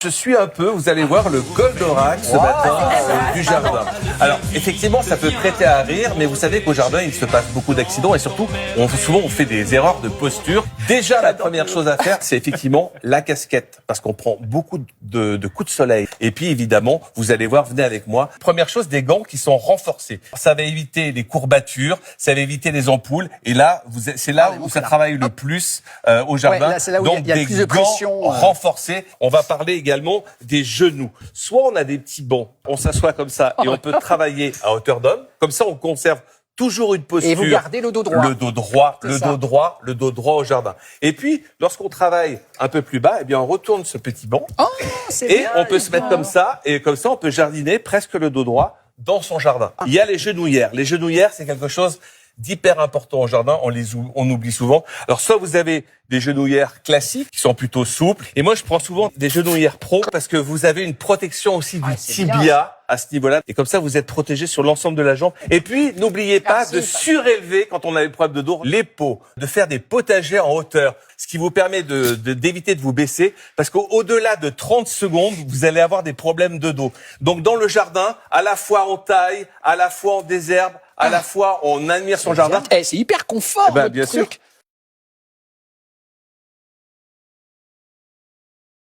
Je suis un peu, vous allez voir, le Goldorak ce matin du jardin. Alors, effectivement, ça peut prêter à rire, mais vous savez qu'au jardin, il se passe beaucoup d'accidents et surtout, souvent, on fait des erreurs de posture. Déjà, la première chose à faire, c'est effectivement la casquette, parce qu'on prend beaucoup de coups de soleil. Et puis, évidemment, vous allez voir, venez avec moi. Première chose, des gants qui sont renforcés. Ça va éviter les courbatures, ça va éviter les ampoules. Et là, c'est là où ça travaille le plus au jardin. Ouais, là, c'est là où donc, il y a des plus de gants pression. renforcés. On va parler également des genoux. Soit on a des petits bancs, on s'assoit comme ça et on peut travailler à hauteur d'homme. Comme ça, on conserve toujours une posture. Et vous gardez le dos droit. Le dos droit, C'est ça. le dos droit au jardin. Et puis, lorsqu'on travaille un peu plus bas, eh bien, on retourne ce petit banc. Oh, c'est Et bien, on peut se mettre comme ça, et comme ça, on peut jardiner presque le dos droit dans son jardin. Il y a les genouillères. Les genouillères, c'est quelque chose d'hyper important au jardin, on oublie souvent. Alors, soit vous avez des genouillères classiques, qui sont plutôt souples, et moi, je prends souvent des genouillères pro, parce que vous avez une protection aussi du tibia à ce niveau-là, et comme ça, vous êtes protégé sur l'ensemble de la jambe. Et puis, n'oubliez pas de surélever, quand on a des problèmes de dos, les pots, de faire des potagers en hauteur, ce qui vous permet d'éviter de vous baisser, parce qu'au-delà de 30 secondes, vous allez avoir des problèmes de dos. Donc, dans le jardin, à la fois on taille, à la fois on désherbe, à la fois on admire son jardin. C'est hyper confort. Eh ben, bien sûr.